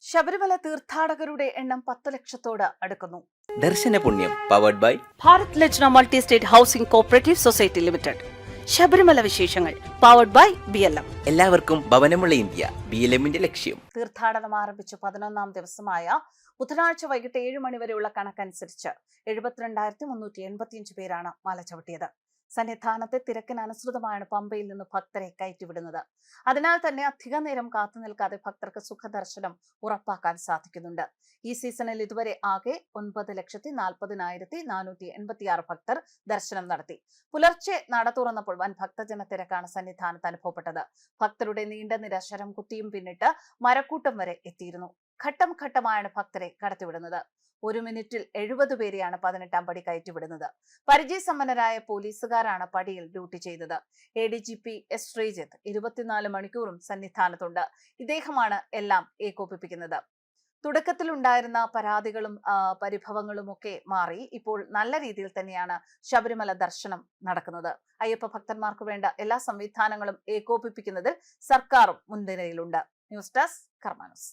ശബരിമല തീർത്ഥാടകരുടെ എണ്ണം 10 ലക്ഷത്തോട് അടുക്കുന്നു. ദർശന പുണ്യം powered by Bharat Lajna multi state housing cooperative society limited. Sabarimala വിശേഷങ്ങൾ പവർഡ് ബൈ BLM. എല്ലാവർക്കും ഭവനമുള്ള ഇന്ത്യ BLMന്റെ ലക്ഷ്യം. തീർത്ഥാടനം ആരംഭിച്ചു 11ാം ദിവസമായ ബുധനാഴ്ച വൈകിട്ട് 7 മണി വരെയുള്ള കണക്കനുസരിച്ച് 72,385 പേരാണ് മല ചവിട്ടിയത്. സന്നിധാനത്തെ തിരക്കിന് അനുസൃതമായാണ് പമ്പയിൽ നിന്ന് ഭക്തരെ കയറ്റിവിടുന്നത്. അതിനാൽ തന്നെ അധിക നേരം കാത്തു നിൽക്കാതെ ഭക്തർക്ക് സുഖദർശനം ഉറപ്പാക്കാൻ സാധിക്കുന്നുണ്ട്. ഈ സീസണിൽ ഇതുവരെ ആകെ 9,40,486 ഭക്തർ ദർശനം നടത്തി. പുലർച്ചെ നട തുറന്നപ്പോൾ വൻ ഭക്തജന തിരക്കാണ് സന്നിധാനത്ത് അനുഭവപ്പെട്ടത്. ഭക്തരുടെ നീണ്ട നിര ശരം കുത്തിയും പിന്നിട്ട് മരക്കൂട്ടം വരെ എത്തിയിരുന്നു. ഘട്ടം ഘട്ടമായാണ് ഭക്തരെ കടത്തിവിടുന്നത്. 1 മിനിറ്റിൽ 70 പേരെയാണ് 18ാം പടി കയറ്റിവിടുന്നത്. പരിചയസമ്പന്നരായ പോലീസുകാരാണ് പടിയിൽ ഡ്യൂട്ടി ചെയ്തത്. ADGP S. ശ്രീജിത്ത് 24 മണിക്കൂറും സന്നിധാനത്തുണ്ട്. ഇദ്ദേഹമാണ് എല്ലാം ഏകോപിപ്പിക്കുന്നത്. തുടക്കത്തിലുണ്ടായിരുന്ന പരാതികളും പരിഭവങ്ങളും ഒക്കെ മാറി ഇപ്പോൾ നല്ല രീതിയിൽ തന്നെയാണ് ശബരിമല ദർശനം നടക്കുന്നത്. അയ്യപ്പ ഭക്തന്മാർക്ക് വേണ്ട എല്ലാ സംവിധാനങ്ങളും ഏകോപിപ്പിക്കുന്നതിൽ സർക്കാരും മുൻനിരയിലുണ്ട്. ന്യൂസ് ഡെസ്ക് കർമ്മ ന്യൂസ്.